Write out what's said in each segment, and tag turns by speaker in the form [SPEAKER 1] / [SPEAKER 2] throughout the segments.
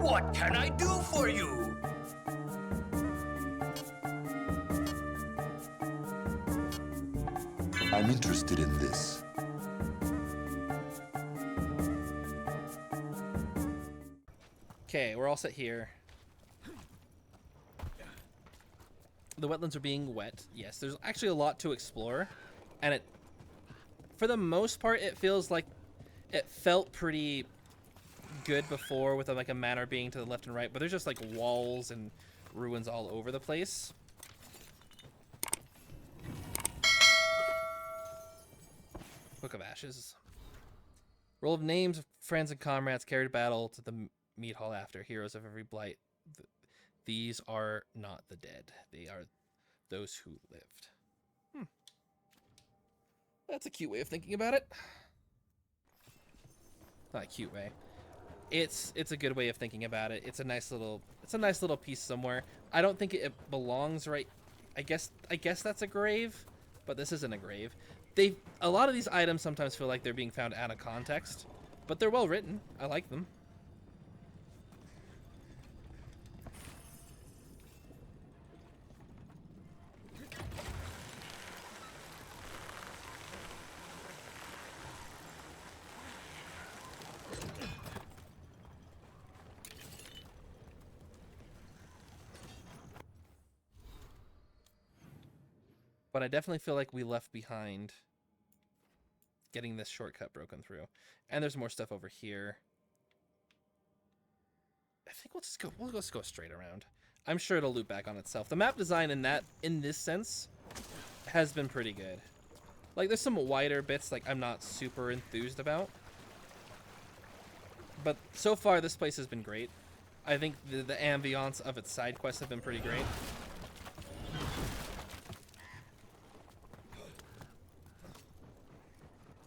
[SPEAKER 1] What can I do for you?
[SPEAKER 2] I'm interested in this.
[SPEAKER 3] Okay, we're all set here. The wetlands are being wet. Yes, there's actually a lot to explore. And it, for the most part, it feels like it felt pretty good before with like a manor being to the left and right, but there's just like walls and ruins all over the place. Book of Ashes. Roll of names of friends and comrades carried to battle to the mead hall after. Heroes of every blight. These are not the dead. They are those who lived. That's a cute way of thinking about it. Not a cute way. It's a good way of thinking about it. It's a nice little piece somewhere. I don't think it belongs right. I guess that's a grave, but this isn't a grave. A lot of these items sometimes feel like they're being found out of context, but they're well written. I like them. But I definitely feel like we left behind getting this shortcut broken through. And there's more stuff over here. I think we'll just go straight around. I'm sure it'll loop back on itself. The map design in this sense has been pretty good. Like there's some wider bits like I'm not super enthused about. But so far this place has been great. I think the ambiance of its side quests have been pretty great.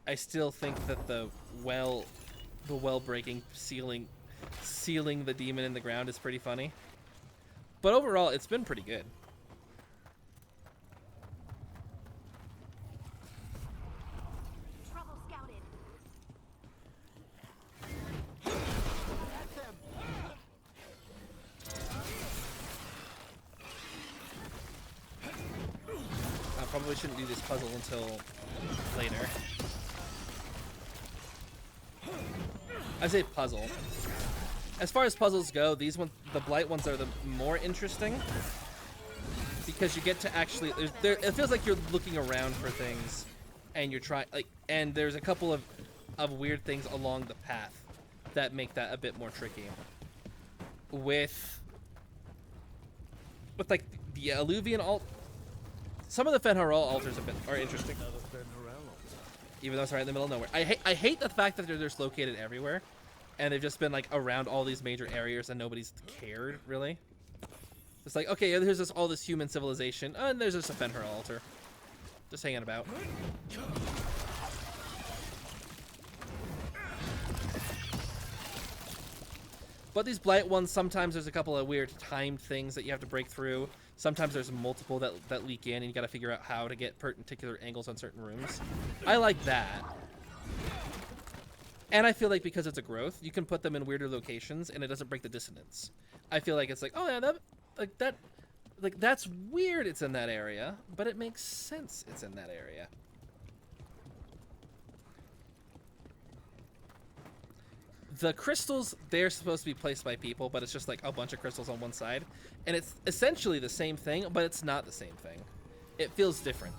[SPEAKER 3] I still think that the well breaking sealing the demon in the ground is pretty funny. But overall, it's been pretty good.
[SPEAKER 4] Trouble scouted.
[SPEAKER 3] I probably shouldn't do this puzzle until later. I say puzzle. As far as puzzles go, these ones, the blight ones, are the more interesting because you get to actually. It feels like you're looking around for things, and you're trying and there's a couple of weird things along the path that make that a bit more tricky. With like the Alluvian some of the Fen'Harel altars are interesting. Even though it's right in the middle of nowhere. I hate the fact that they're just located everywhere. And they've just been like around all these major areas and nobody's cared, really. It's like, okay, there's all this human civilization. And there's just a Fen'Harel altar. Just hanging about. But these blight ones, sometimes there's a couple of weird timed things that you have to break through. Sometimes there's multiple that leak in and you gotta figure out how to get particular angles on certain rooms. I like that. And I feel like because it's a growth, you can put them in weirder locations and it doesn't break the dissonance. I feel like it's like, oh yeah, that's weird it's in that area, but it makes sense it's in that area. The crystals, they're supposed to be placed by people, but it's just like a bunch of crystals on one side. And it's essentially the same thing, but it's not the same thing. It feels different.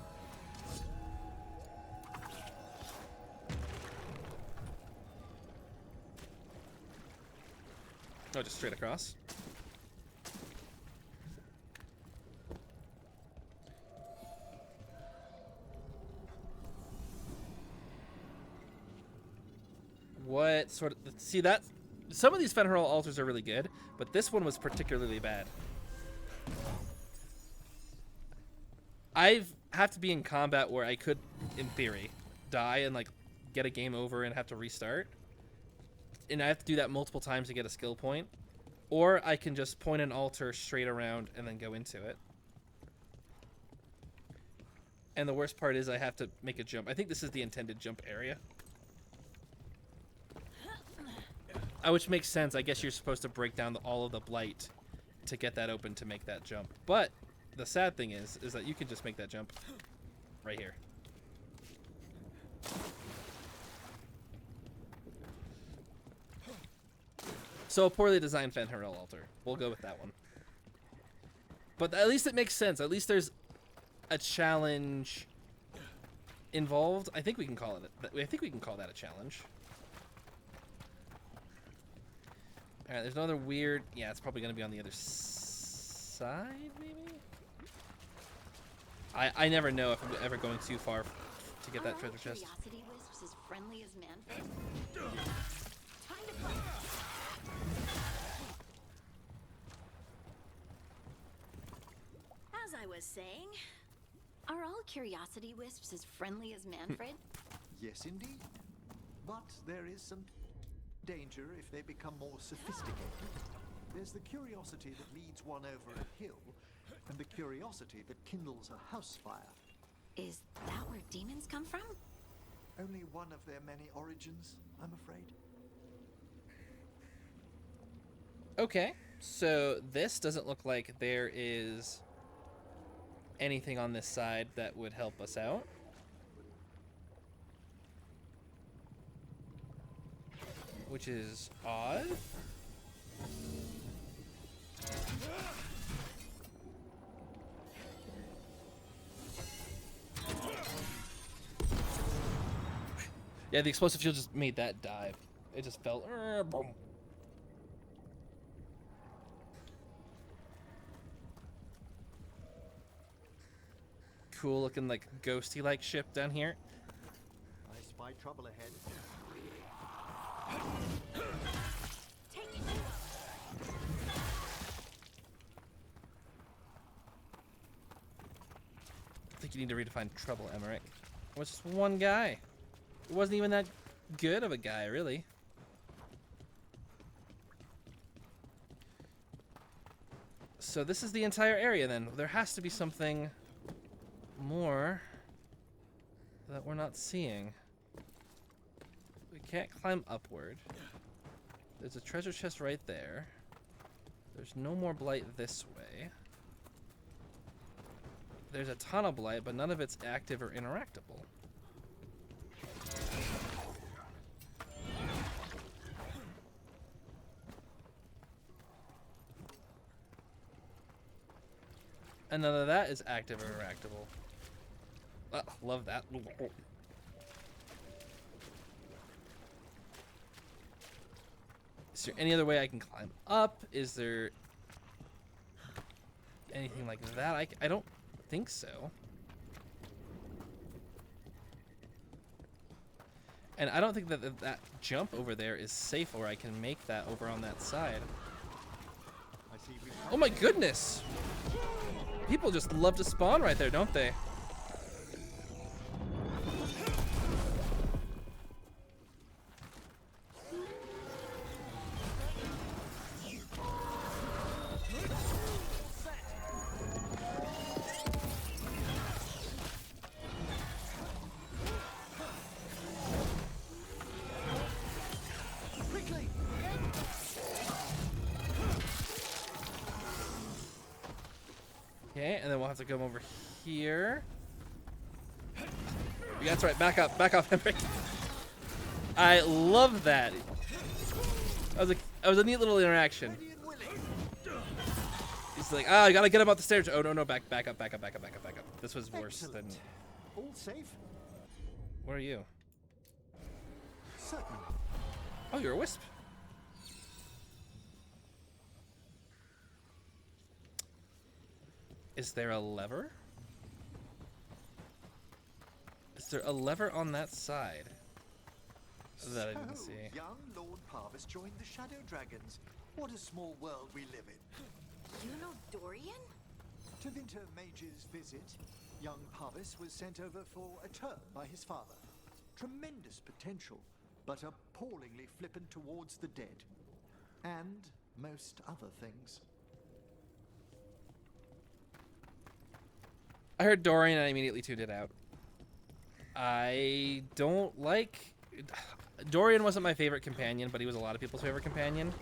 [SPEAKER 3] Oh, just straight across. What sort of... See, that... Some of these Fen'Harel altars are really good, but this one was particularly bad. I have to be in combat where I could, in theory, die and like get a game over and have to restart. And I have to do that multiple times to get a skill point. Or I can just point an altar straight around and then go into it. And the worst part is I have to make a jump. I think this is the intended jump area. Which makes sense. I guess you're supposed to break down all of the blight to get that open to make that jump. But the sad thing is that you can just make that jump right here. So a poorly designed Fenrir altar. We'll go with that one. But at least it makes sense. At least there's a challenge involved. I think we can call it. I think we can call that a challenge. All right. There's another weird. Yeah, it's probably gonna be on the other side, maybe. I never know if I'm ever going too far to get that treasure chest.
[SPEAKER 4] Curiosity wisps as friendly as Manfred. Time to play. As I was saying, are all curiosity wisps as friendly as Manfred?
[SPEAKER 5] Yes, indeed. But there is some danger if they become more sophisticated. There's the curiosity that leads one over a hill, and the curiosity that kindles a house fire.
[SPEAKER 4] Is that where demons come from?
[SPEAKER 5] Only one of their many origins, I'm afraid.
[SPEAKER 3] Okay, so this doesn't look like there is anything on this side that would help us out. Which is odd. Yeah, the explosive shield just made that dive. It just fell. Boom. Cool looking, like, ghosty like ship down here.
[SPEAKER 5] I spy trouble ahead.
[SPEAKER 3] I think you need to redefine trouble, Emmerich. It was just one guy. It wasn't even that good of a guy, really. So this is the entire area, then. There has to be something more that we're not seeing. We can't climb upward. There's a treasure chest right there. There's no more blight this way. There's a ton of blight, but none of it's active or interactable. And none of that is active or interactable. Love that. Is there any other way I can climb up? Is there anything like that? I don't think so. And I don't think that that jump over there is safe, or I can make that over on that side. Oh my goodness! People just love to spawn right there, don't they? Okay, and then we'll have to come over here. Yeah, that's right. Back up, Henry. I love that. That was a neat little interaction. He's like, I gotta get him up the stairs. Oh no, back up. This was worse than.
[SPEAKER 5] All safe?
[SPEAKER 3] Where are you?
[SPEAKER 5] Certainly.
[SPEAKER 3] Oh, you're a wisp. Is there a lever? Is there a lever on that side that I didn't see?
[SPEAKER 5] Young Lord Parvis joined the Shadow Dragons. What a small world we live in.
[SPEAKER 4] You know Dorian?
[SPEAKER 5] To Winter Mage's visit, young Parvis was sent over for a term by his father. Tremendous potential, but appallingly flippant towards the dead. And most other things.
[SPEAKER 3] I heard Dorian and I immediately tuned it out. I don't like... Dorian wasn't my favorite companion, but he was a lot of people's favorite companion.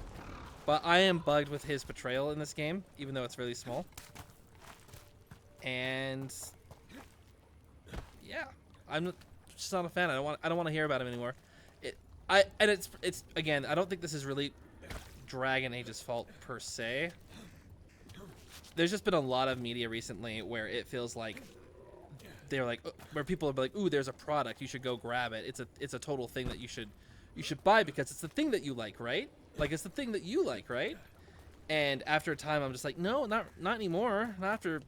[SPEAKER 3] But I am bugged with his portrayal in this game, even though it's really small. And yeah, I'm just not a fan. I don't want to hear about him anymore. It's again, I don't think this is really Dragon Age's fault per se. There's just been a lot of media recently where it feels like they're like, where people are like, ooh, there's a product, you should go grab it. It's a total thing that you should buy because it's the thing that you like, right? Like, it's the thing that you like, right? And after a time, I'm just like, no, not anymore. Not after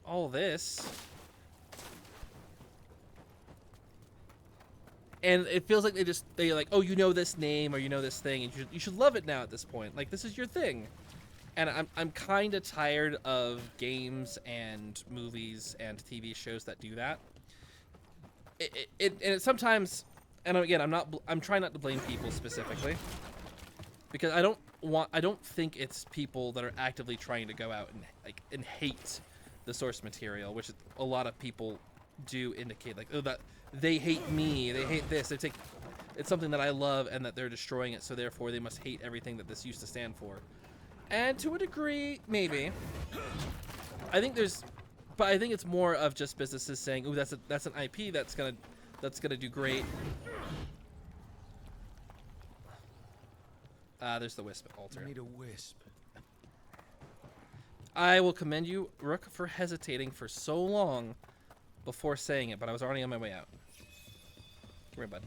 [SPEAKER 3] all this. And it feels like they're like, oh, you know this name or you know this thing, and you should love it now at this point. Like, this is your thing. And I'm kind of tired of games and movies and TV shows that do that. And sometimes, and again, I'm trying not to blame people specifically, because I don't think it's people that are actively trying to go out and hate the source material, which a lot of people do indicate, like, oh, that they hate me, they hate this, it's something that I love and that they're destroying it, so therefore they must hate everything that this used to stand for. And to a degree, maybe. I think it's more of just businesses saying, "Ooh, that's an IP that's gonna do great." There's the Wisp altar.
[SPEAKER 1] I need a wisp.
[SPEAKER 3] I will commend you, Rook, for hesitating for so long before saying it, but I was already on my way out. Come here, bud.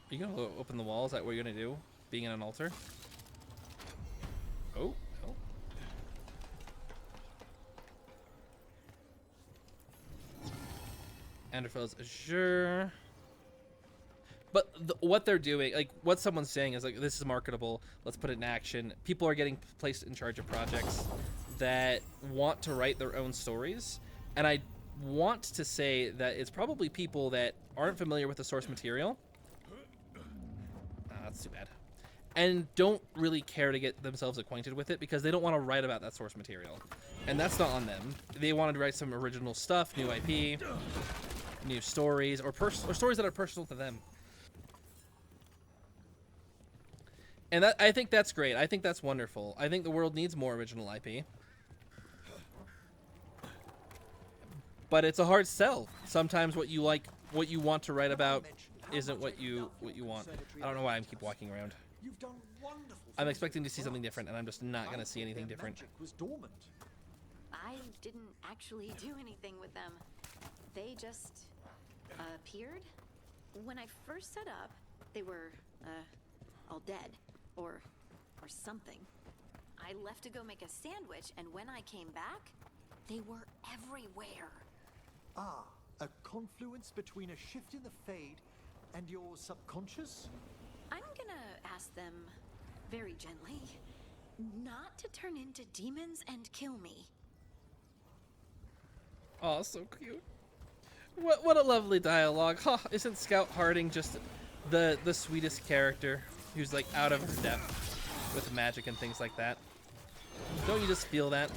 [SPEAKER 3] Are you gonna open the wall? Is that what you're gonna do? Being in an altar? Oh, no. Enderfell's Azure. But what they're doing, like, what someone's saying is, like, this is marketable, let's put it in action. People are getting placed in charge of projects that want to write their own stories. And I want to say that it's probably people that aren't familiar with the source material. That's too bad. And don't really care to get themselves acquainted with it because they don't want to write about that source material. And that's not on them. They wanted to write some original stuff, new IP, new stories, or stories that are personal to them. And I think that's great. I think that's wonderful. I think the world needs more original IP. But it's a hard sell. Sometimes what you like, what you want to write about isn't what you want. I don't know why I keep walking around. I'm expecting to see something different, and I'm just not going to see anything different.
[SPEAKER 4] I didn't actually do anything with them. They just appeared. When I first set up, they were all dead or something. I left to go make a sandwich, and when I came back, they were everywhere.
[SPEAKER 5] Ah, a confluence between a shift in the fade and your subconscious?
[SPEAKER 4] I'm gonna ask them very gently not to turn into demons and kill me.
[SPEAKER 3] Oh, so cute. What a lovely dialogue. Huh, isn't Scout Harding just the sweetest character who's, like, out of her depth with magic and things like that? Don't you just feel that?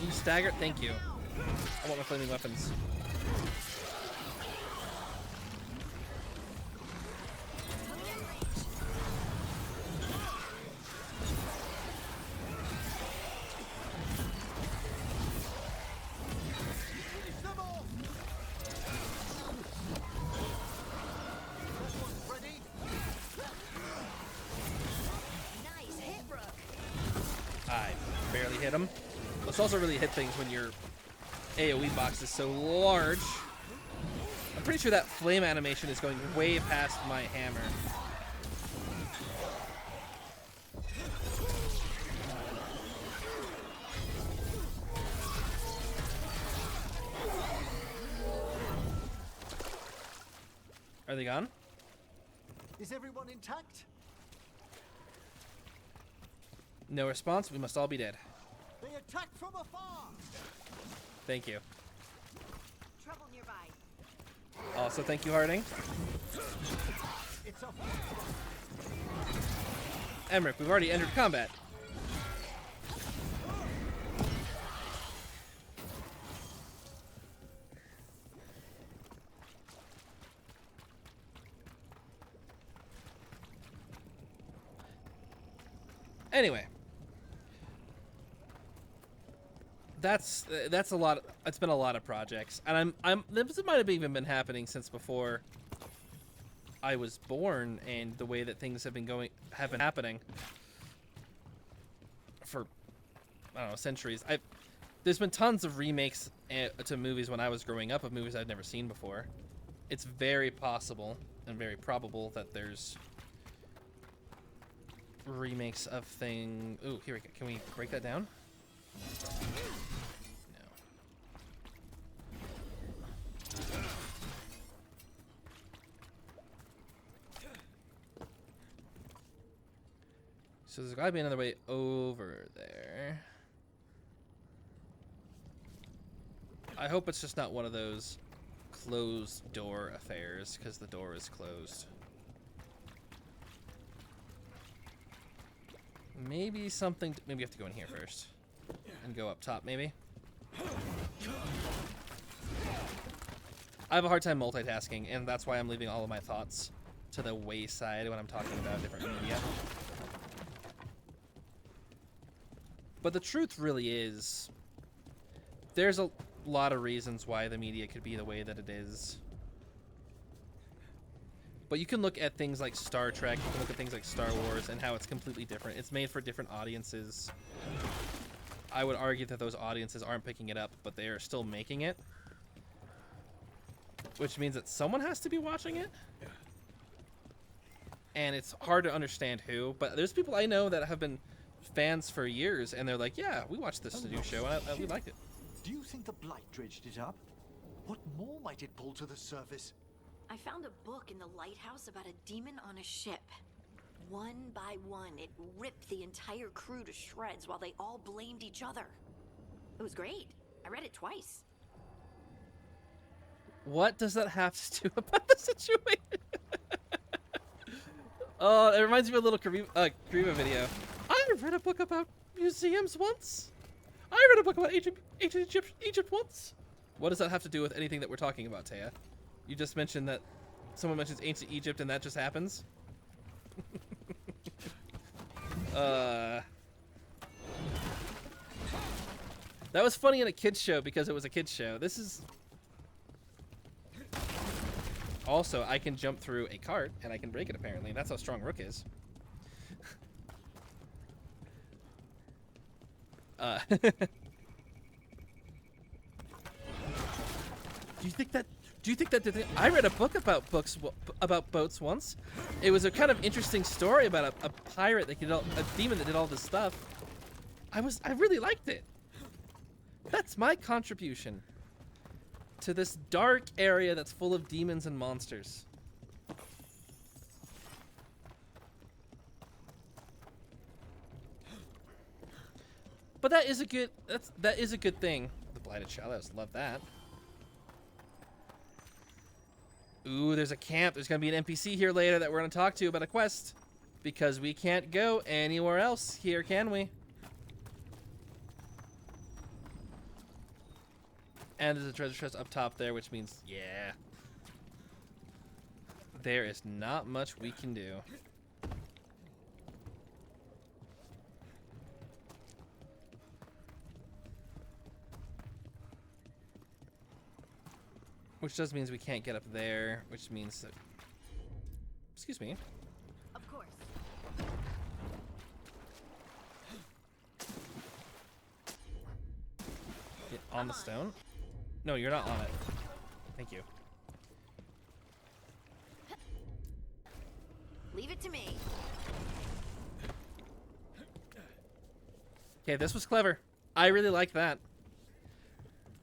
[SPEAKER 3] You stagger? Thank you. I want my flaming weapons.
[SPEAKER 4] Nice hit, Rook.
[SPEAKER 3] I barely hit him. Let's also really hit things when your AoE box is so large. I'm pretty sure that flame animation is going way past my hammer. Are they gone?
[SPEAKER 5] Is everyone intact?
[SPEAKER 3] No response. We must all be dead.
[SPEAKER 5] They attack from afar.
[SPEAKER 3] Thank you.
[SPEAKER 4] Trouble nearby.
[SPEAKER 3] Also, thank you, Harding.
[SPEAKER 5] It's a
[SPEAKER 3] Emmerich, we've already entered combat. Anyway, that's a lot. It's been a lot of projects, and this might have even been happening since before I was born, and the way that things have been happening for, I don't know, centuries. There's been tons of remakes to movies when I was growing up of movies I'd never seen before. It's very possible and very probable that there's remakes of thing. Ooh, here we go. Can we break that down? No. So there's gotta be another way over there. I hope it's just not one of those closed door affairs, because the door is closed. Maybe something. Maybe you have to go in here first and go up top, maybe. I have a hard time multitasking, and that's why I'm leaving all of my thoughts to the wayside when I'm talking about different media. But the truth really is, there's a lot of reasons why the media could be the way that it is. But you can look at things like Star Trek, you can look at things like Star Wars, and how it's completely different. It's made for different audiences. I would argue that those audiences aren't picking it up, but they are still making it. Which means that someone has to be watching it. And it's hard to understand who, but there's people I know that have been fans for years, and they're like, yeah, we watched this new show, and we liked it.
[SPEAKER 5] Do you think the Blight dredged it up? What more might it pull to the surface?
[SPEAKER 4] I found a book in the lighthouse about a demon on a ship. One by one, it ripped the entire crew to shreds while they all blamed each other. It was great. I read it twice.
[SPEAKER 3] What does that have to do about the situation? Oh, it reminds me of a little Kariba video. I read a book about museums once. I read a book about ancient Egypt once. What does that have to do with anything that we're talking about, Taya? You just mentioned that someone mentions ancient Egypt and that just happens? That was funny in a kid's show because it was a kid's show. This is... Also, I can jump through a cart and I can break it apparently. That's how strong Rook is. Do you think that I read a book about boats once. It was a kind of interesting story about a pirate that a demon that did all this stuff. I really liked it. That's my contribution to this dark area that's full of demons and monsters. But that is a good thing. The Blighted Shallows, love that. Ooh, there's a camp. There's gonna be an NPC here later that we're gonna talk to about a quest. Because we can't go anywhere else here, can we? And there's a treasure chest up top there, which means, yeah. There is not much we can do. Which does means we can't get up there, which means that... Excuse me.
[SPEAKER 4] Of course.
[SPEAKER 3] Get on the stone? No, you're not on it. Thank you.
[SPEAKER 4] Leave it to me.
[SPEAKER 3] Okay, this was clever. I really like that.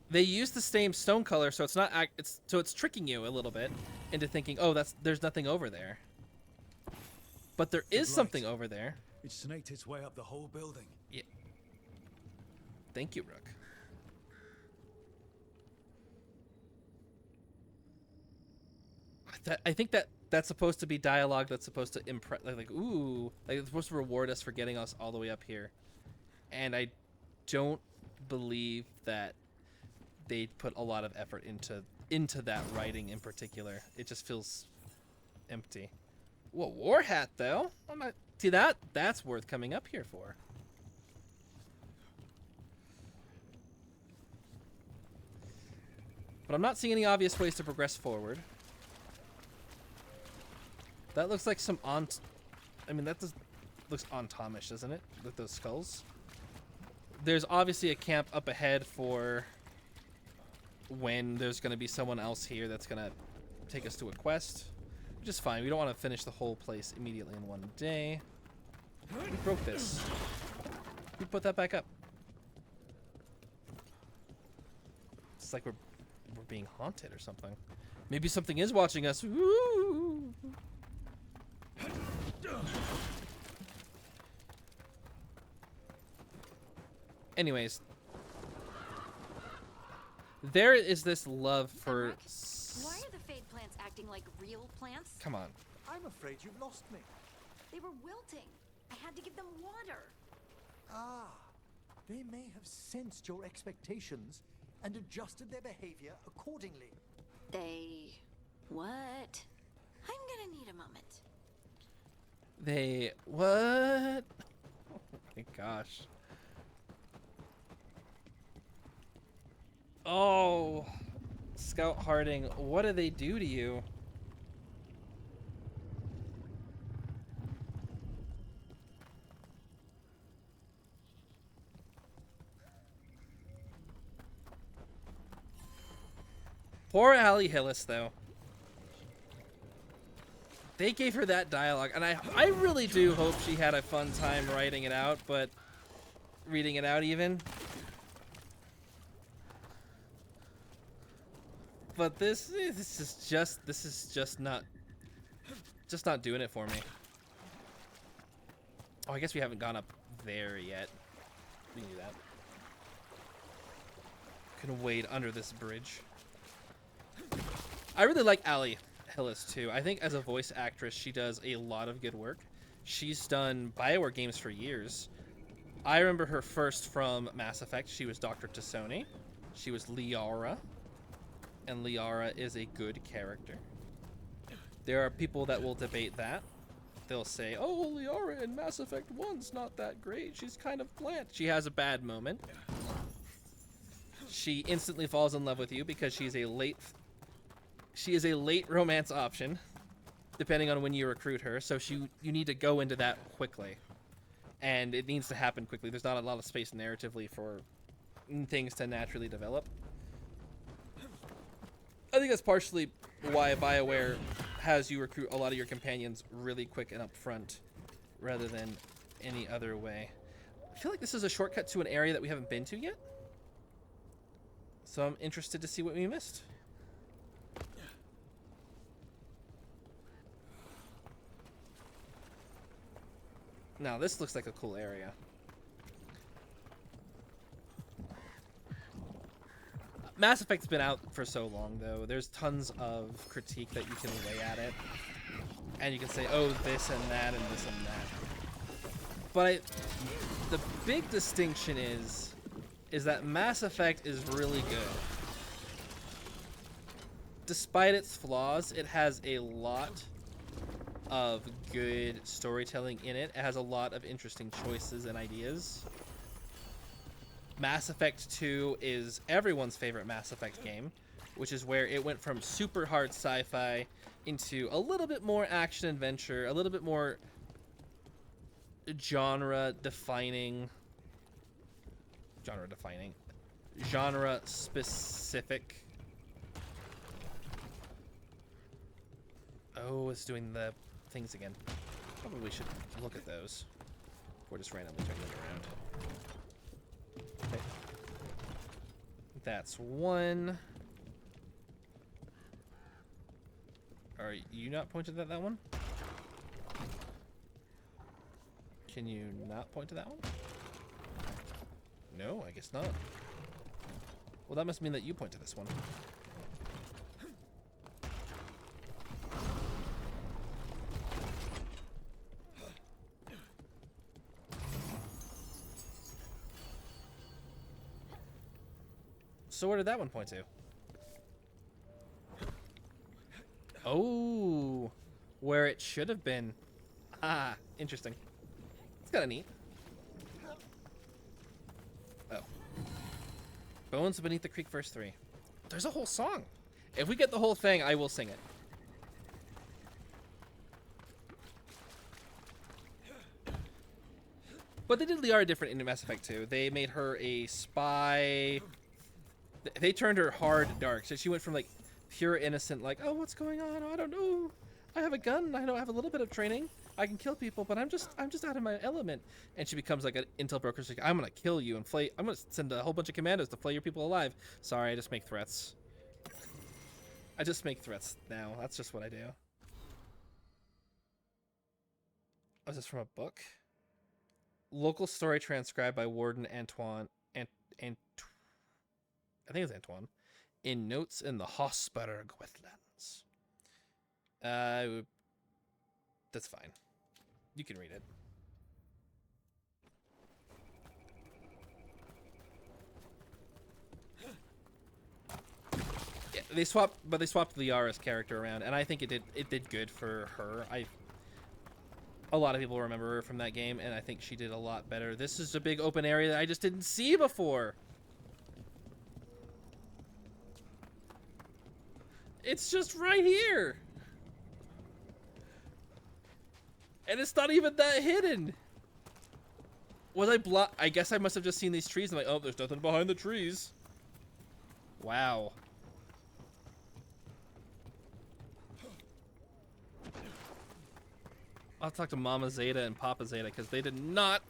[SPEAKER 3] They use the same stone color, so it's not it's tricking you a little bit into thinking, oh, there's nothing over there. But there is something over there.
[SPEAKER 6] It snaked its way up the whole building.
[SPEAKER 3] Yeah. Thank you, Rook. I think that's supposed to be dialogue that's supposed to impress, like ooh, like it's supposed to reward us for getting us all the way up here, and I don't believe that they put a lot of effort into that writing in particular. It just feels empty. Whoa, war hat though. I'm not see that's worth coming up here for. But I'm not seeing any obvious ways to progress forward. That looks like some I mean, that looks on-Tomish, doesn't it? With those skulls. There's obviously a camp up ahead for when there's going to be someone else here that's going to take us to a quest. Which is fine. We don't want to finish the whole place immediately in one day. We broke this. We put that back up. It's like we're being haunted or something. Maybe something is watching us. Woo! Anyways, there is this love for.
[SPEAKER 4] Why are the fade plants acting like real plants?
[SPEAKER 3] Come on.
[SPEAKER 5] I'm afraid you've lost me.
[SPEAKER 4] They were wilting. I had to give them water.
[SPEAKER 5] Ah, they may have sensed your expectations and adjusted their behavior accordingly.
[SPEAKER 4] They... what? I'm gonna need a moment.
[SPEAKER 3] They what? Oh my gosh. Oh, Scout Harding, what do they do to you? Poor Allie Hillis, though. They gave her that dialogue, and I really do hope she had a fun time writing it out, but reading it out even. But this is just not doing it for me. Oh, I guess we haven't gone up there yet. We can do that. Can wade under this bridge. I really like Allie Hillis too. I think as a voice actress, she does a lot of good work. She's done BioWare games for years. I remember her first from Mass Effect. She was Dr. Tassoni. She was Liara. And Liara is a good character. There are people that will debate that. They'll say, oh, Liara in Mass Effect 1's not that great. She's kind of bland. She has a bad moment. She instantly falls in love with you because she's a late romance option, depending on when you recruit her. So you need to go into that quickly. And it needs to happen quickly. There's not a lot of space narratively for things to naturally develop. I think that's partially why BioWare has you recruit a lot of your companions really quick and upfront, rather than any other way. I feel like this is a shortcut to an area that we haven't been to yet. So I'm interested to see what we missed. Now this looks like a cool area. Mass Effect's been out for so long, though. There's tons of critique that you can lay at it. And you can say, oh, this and that and this and that. But the big distinction is that Mass Effect is really good. Despite its flaws, it has a lot of good storytelling in it. It has a lot of interesting choices and ideas. Mass Effect 2 is everyone's favorite Mass Effect game, which is where it went from super hard sci-fi into a little bit more action adventure, a little bit more genre specific. Oh, it's doing the things again. Probably should look at those before just randomly turning them around. Okay. That's one. Are you not pointed at that one? Can you not point to that one? No, I guess not. Well, that must mean that you point to this one. So where did that one point to? Oh, where it should have been. Ah, interesting. It's kind of neat. Oh. Bones Beneath the Creek, verse 3. There's a whole song. If we get the whole thing, I will sing it. But they did Liara different in Mass Effect 2. They made her a spy. They turned her hard dark. So she went from like pure innocent, like, oh, what's going on? Oh, I don't know. I have a gun. I know I have a little bit of training. I can kill people, but I'm just out of my element. And she becomes like an intel broker. She's like, I'm gonna kill you and flay. I'm gonna send a whole bunch of commandos to flay your people alive. Sorry, I just make threats. I just make threats now. That's just what I do. Was this from a book? Local story transcribed by Warden Antoine. I think it's Antoine. In Notes in the Hossberg Wetlands. That's fine. You can read it. Yeah, they swapped Liara's character around, and I think it did good for her. A lot of people remember her from that game, and I think she did a lot better. This is a big open area that I just didn't see before. It's just right here. And it's not even that hidden. Was I I guess I must have just seen these trees and I'm like, oh, there's nothing behind the trees. Wow. I'll talk to Mama Zeta and Papa Zeta because they did not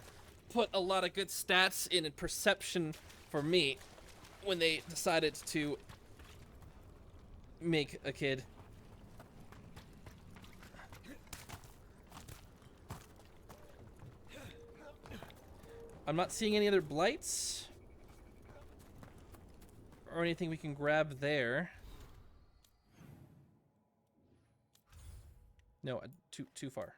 [SPEAKER 3] put a lot of good stats in perception for me when they decided to make a kid. I'm not seeing any other blights or anything we can grab there. No, too far.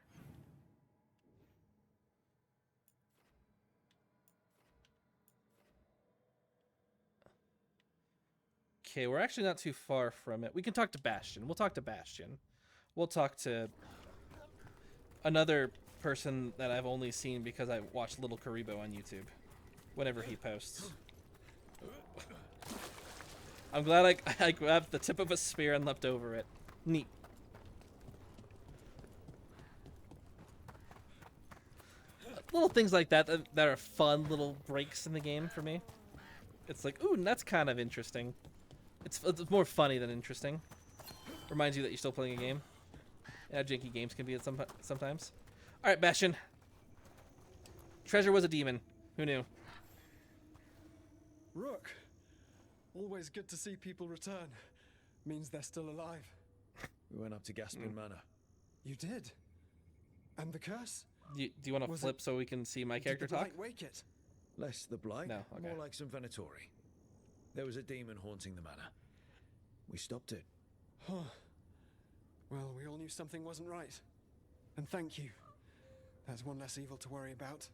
[SPEAKER 3] Okay, we're actually not too far from it. We can talk to Bastion. We'll talk to Bastion. We'll talk to another person that I've only seen because I watch Little Karibo on YouTube whenever he posts. I'm glad I grabbed the tip of a spear and leapt over it. Neat. Little things like that that are fun little breaks in the game for me. It's like, ooh, that's kind of interesting. It's more funny than interesting. Reminds you that you're still playing a game. And how janky games can be sometimes. Alright, Bastion. Treasure was a demon. Who knew?
[SPEAKER 7] Rook. Always good to see people return. Means they're still alive.
[SPEAKER 6] We went up to Gaspian Manor.
[SPEAKER 7] You did? And the curse?
[SPEAKER 3] Do you want to flip so we can see my character
[SPEAKER 7] Did the
[SPEAKER 3] talk?
[SPEAKER 7] blight wake it?
[SPEAKER 6] Less the blight,
[SPEAKER 3] No, okay.
[SPEAKER 6] more like some Venatori. There was a demon haunting the manor. We stopped it.
[SPEAKER 7] Huh. Well, we all knew something wasn't right. And thank you. There's one less evil to worry about.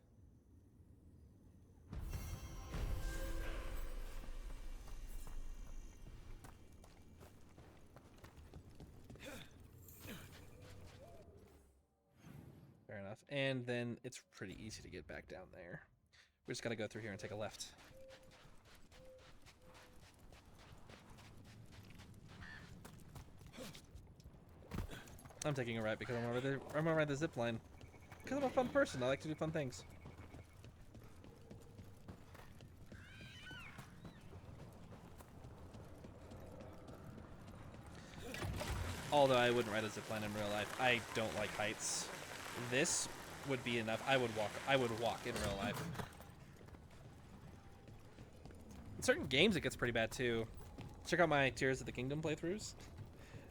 [SPEAKER 3] Fair enough. And then it's pretty easy to get back down there. We just gotta go through here and take a left. I'm taking a right because I'm gonna ride the zip line. Because I'm a fun person. I like to do fun things. Although I wouldn't ride a zip line in real life. I don't like heights. This would be enough. I would walk in real life. In certain games it gets pretty bad too. Check out my Tears of the Kingdom playthroughs.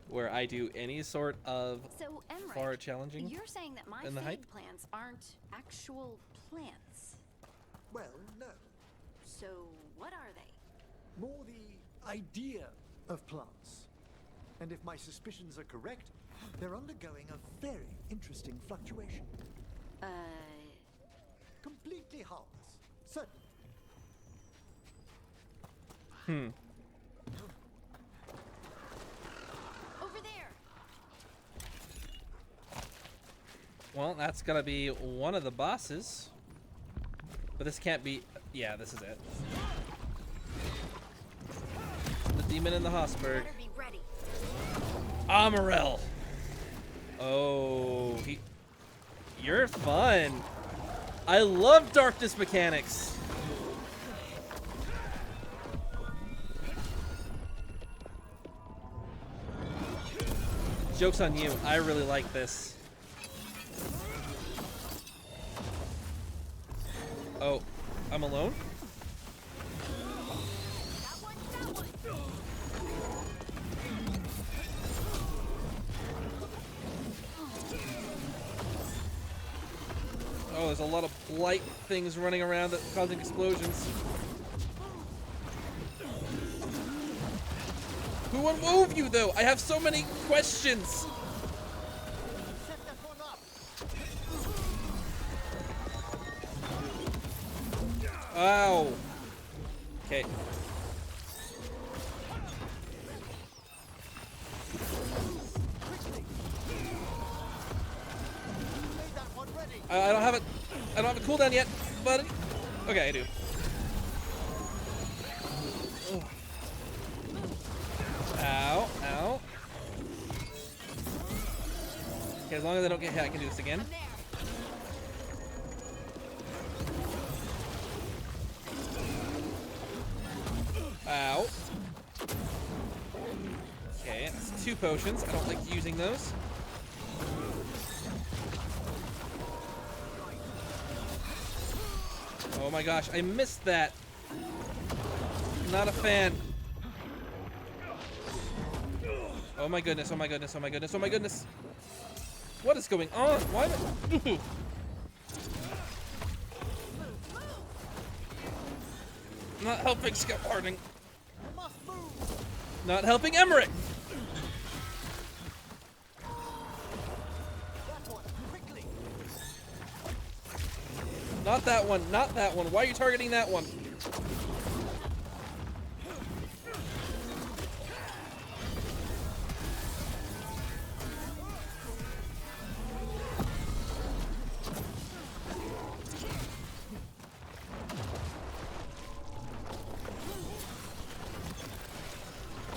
[SPEAKER 3] where I do any sort of
[SPEAKER 4] So, Emmerich,
[SPEAKER 3] far challenging.
[SPEAKER 4] you're saying that my
[SPEAKER 3] in the
[SPEAKER 4] fade
[SPEAKER 3] hype?
[SPEAKER 4] plants aren't actual plants.
[SPEAKER 5] Well, no.
[SPEAKER 4] So, what are they?
[SPEAKER 5] More the idea of plants. And if my suspicions are correct, they're undergoing a very interesting fluctuation. Completely harmless. Certainly.
[SPEAKER 4] Over there.
[SPEAKER 3] Well, that's gonna be one of the bosses. But this can't be. Yeah, this is it. The demon in the Hosberg.
[SPEAKER 4] Better be ready.
[SPEAKER 3] Amarel. Oh, you're fun. I love darkness mechanics. Joke's on you. I really like this. Oh, I'm alone? Oh, there's a lot of blight things running around that causing explosions. Who won't move you though? I have so many questions. Ow. Okay. I don't have it. I don't have a cooldown yet, but okay, I do. Ugh. Ow, ow. Okay, as long as I don't get hit, I can do this again. Ow. Okay, that's 2 potions. I don't like using those. Oh my gosh, I missed that. Not a fan. Oh my goodness, oh my goodness, oh my goodness, oh my goodness. What is going on? Why am I... Not helping Scout Harding. Not helping Emmerich. Not that one, not that one. Why are you targeting that one?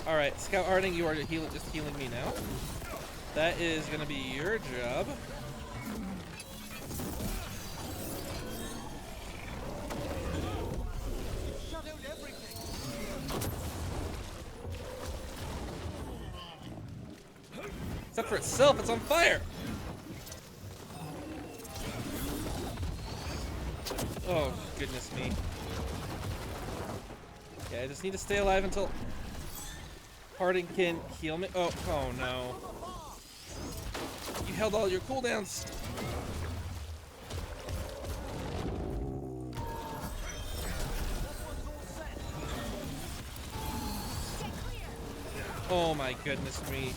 [SPEAKER 3] Alright, Scout Harding, you are just healing me now. That is gonna be your job. Except for itself, it's on fire! Oh, goodness me. Okay, I just need to stay alive until Harding can heal me. Oh, oh no. You held all your cooldowns. Oh my goodness me.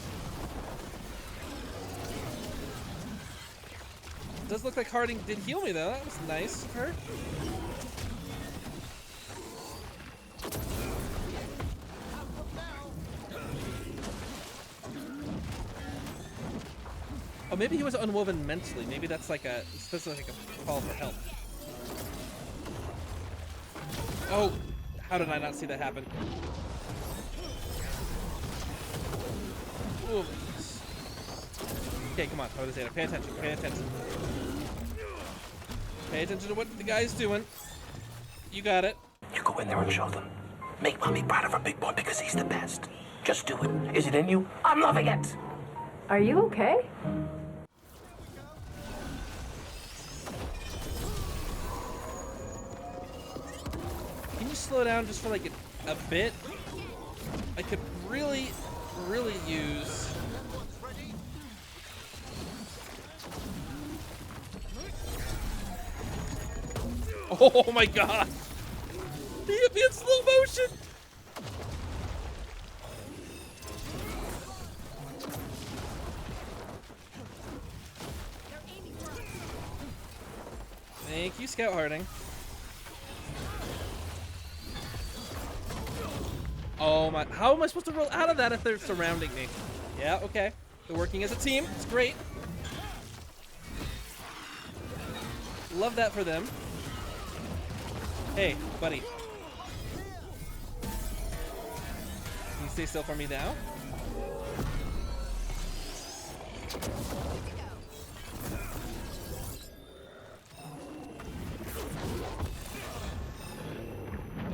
[SPEAKER 3] It does look like Harding did heal me though. That was nice of her. Oh, maybe he was unwoven mentally. Maybe that's like a specific call for help. Oh, how did I not see that happen? Ooh. Okay, come on, Jota Zeta. Pay attention, pay attention. Pay attention to what the guy's doing. You got it.
[SPEAKER 1] You go in there and show them. Make mommy proud of her big boy because he's the best. Just do it. Is it in you? I'm loving it.
[SPEAKER 8] Are you okay?
[SPEAKER 3] Can you slow down just for like a bit? I could really really use. Oh my god! He hit me in slow motion! Thank you, Scout Harding. Oh my, how am I supposed to roll out of that if they're surrounding me? Yeah, okay. They're working as a team. It's great. Love that for them. Hey, buddy. Can you stay still for me now?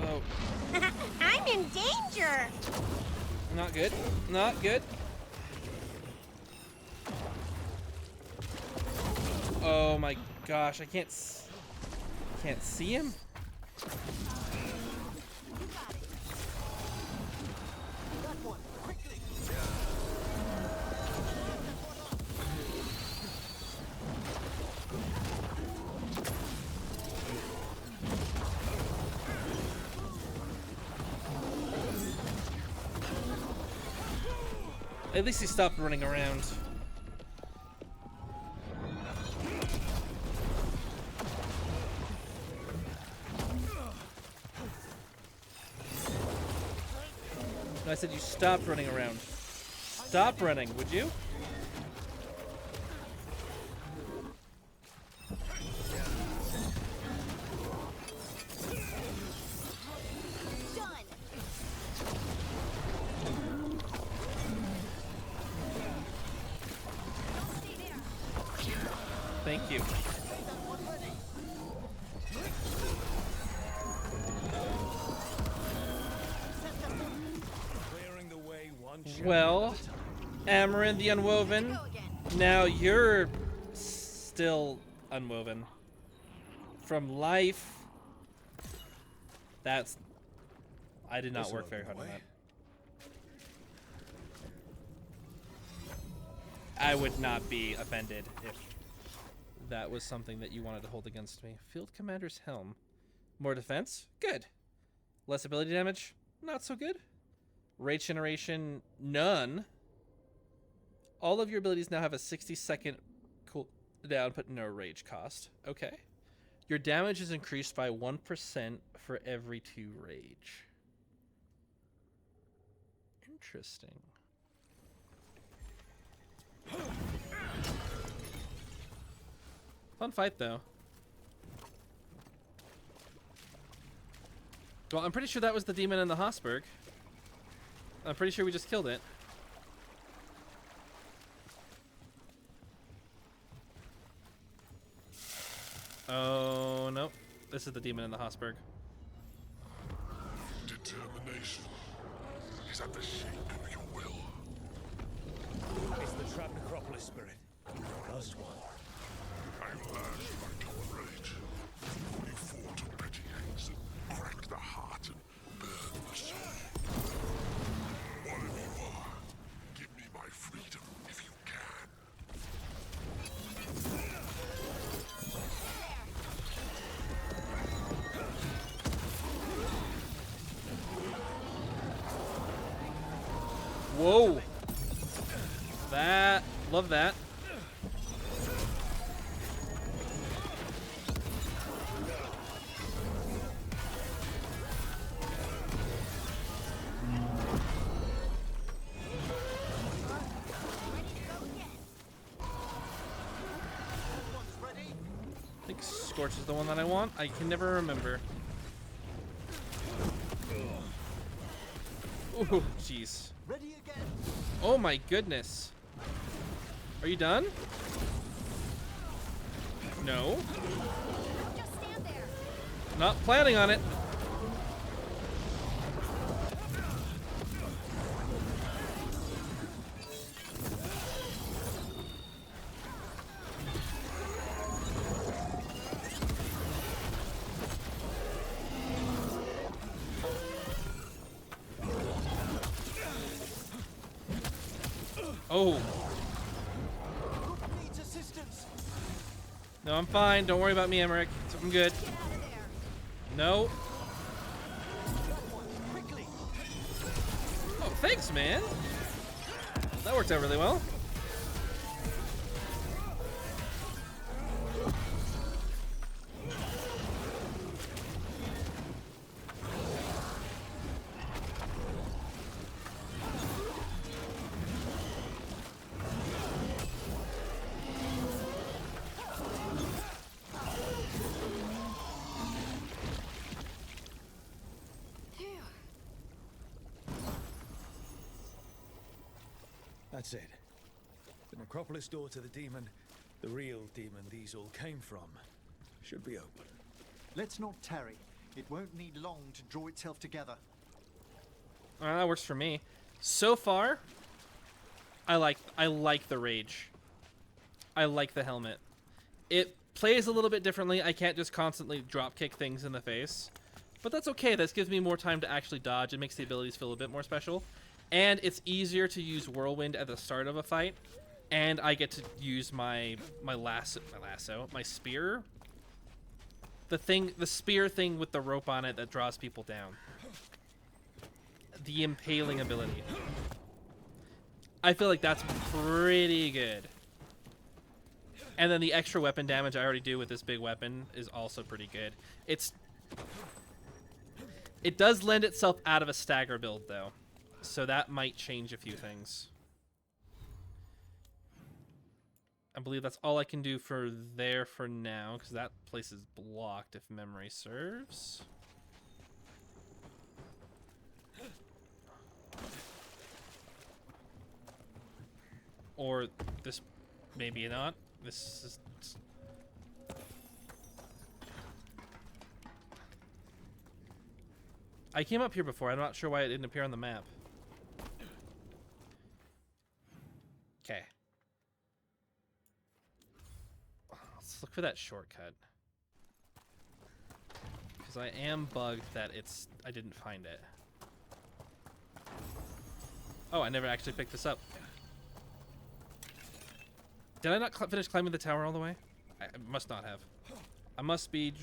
[SPEAKER 3] Oh.
[SPEAKER 9] I'm in danger.
[SPEAKER 3] Not good. Not good. Oh my gosh, I can't see him. At least he stopped running around. No, I said you stopped running around. Stop running, would you? Thank you. Well, Amarin the Unwoven, now you're still unwoven. From life, that's... I did not work very hard on that. I would not be offended if that was something that you wanted to hold against me. Field Commander's Helm. More defense? Good. Less ability damage? Not so good. Rage generation? None. All of your abilities now have a 60-second cooldown, but no rage cost. Okay. Your damage is increased by 1% for every 2 rage. Interesting. Fun fight, though. Well, I'm pretty sure that was the demon in the Hosberg. I'm pretty sure we just killed it. Oh, no. This is the demon in the Hosberg.
[SPEAKER 2] Determination is at the shape of your will.
[SPEAKER 6] It's the trapped necropolis spirit. Last one.
[SPEAKER 2] I lashed my common rage. You fought on petty hands and cracked the heart and burned the soul. Whatever you are, give me my freedom if you can.
[SPEAKER 3] Whoa. That, love that. I think Scorch is the one that I want. I can never remember. Ooh, jeez.
[SPEAKER 5] Ready again.
[SPEAKER 3] Oh my goodness. Are you done? No.
[SPEAKER 9] Just stand there.
[SPEAKER 3] Not planning on it. Oh.
[SPEAKER 5] Needs assistance.
[SPEAKER 3] No, I'm fine. Don't worry about me, Emmerich. I'm good. No.
[SPEAKER 5] Quickly.
[SPEAKER 3] Oh, thanks, man. That worked out really well.
[SPEAKER 6] That's it. The necropolis door to the demon, the real demon these all came from, should be open.
[SPEAKER 5] Let's not tarry. It won't need long to draw itself together.
[SPEAKER 3] That works for me. So far, I like the rage. I like the helmet. It plays a little bit differently. I can't just constantly drop kick things in the face. But that's okay. This gives me more time to actually dodge. It makes the abilities feel a bit more special. And it's easier to use Whirlwind at the start of a fight. And I get to use my spear. The spear thing with the rope on it that draws people down. The impaling ability. I feel like that's pretty good. And then the extra weapon damage I already do with this big weapon is also pretty good. It does lend itself out of a stagger build though. So that might change a few things. I believe that's all I can do for there for now, because that place is blocked if memory serves. Or this, maybe not. This is... I came up here before. I'm not sure why it didn't appear on the map. Okay. Let's look for that shortcut. Because I am bugged that I didn't find it. Oh, I never actually picked this up. Did I not finish climbing the tower all the way? I must not have. I must be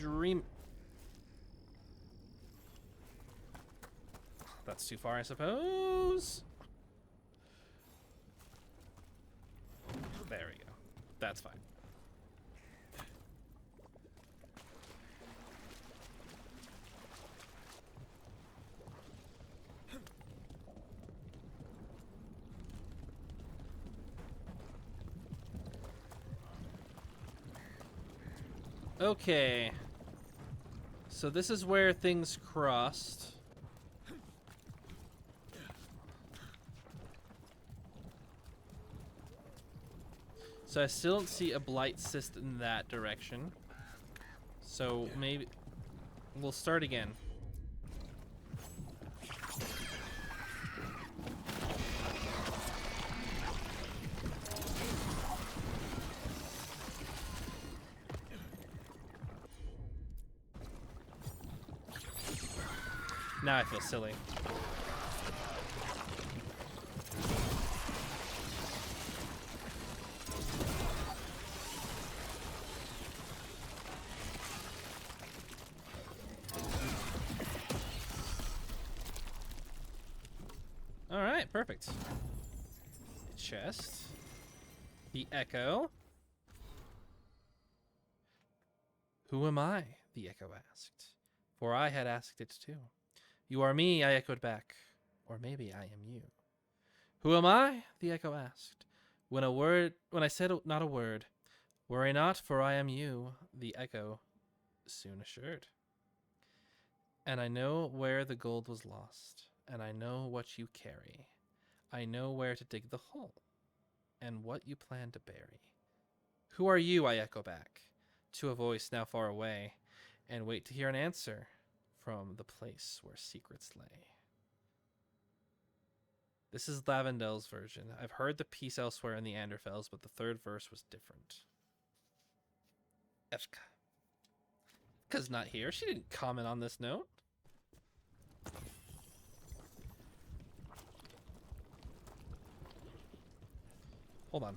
[SPEAKER 3] That's too far, I suppose. There we go. That's fine. Okay. So this is where things crossed. So I still don't see a blight cyst in that direction. So maybe we'll start again. Now I feel silly. All right, perfect. Chest. The echo. Who am I? The echo asked. For I had asked it too. You are me, I echoed back. Or maybe I am you. Who am I? The echo asked. When I said not a word. Worry not, for I am you, the echo soon assured. And I know where the gold was lost, and I know what you carry. I know where to dig the hole, and what you plan to bury. Who are you? I echo back, to a voice now far away, and wait to hear an answer from the place where secrets lay. This is Lavendel's version. I've heard the piece elsewhere in the Anderfels, but the third verse was different. Efka. Efka's not here. She didn't comment on this note. Hold on.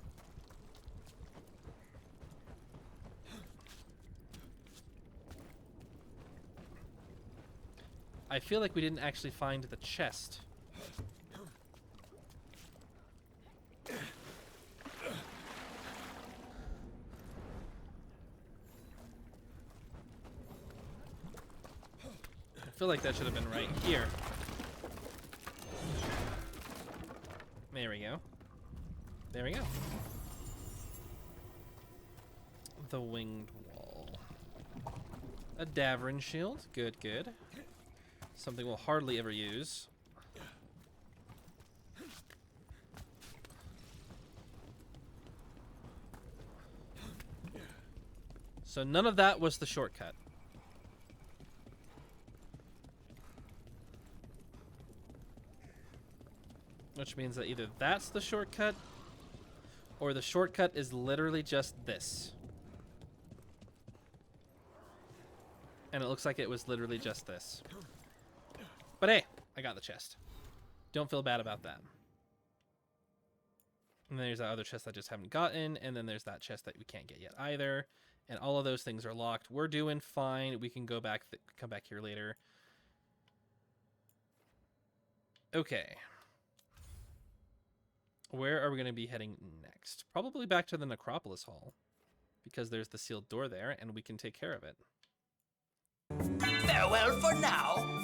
[SPEAKER 3] I feel like we didn't actually find the chest. I feel like that should have been right here. There we go. There we go. The winged wall. A Davrin shield. Good, good. Something we'll hardly ever use. So none of that was the shortcut. Which means that either that's the shortcut, or the shortcut is literally just this. And it looks like it was literally just this. But hey, I got the chest. Don't feel bad about that. And then there's that other chest I just haven't gotten, and then there's that chest that we can't get yet either. And all of those things are locked. We're doing fine. We can go back, come back here later. Okay. Where are we going to be heading next? Probably back to the Necropolis Hall, because there's the sealed door there, and we can take care of it.
[SPEAKER 1] Farewell for now.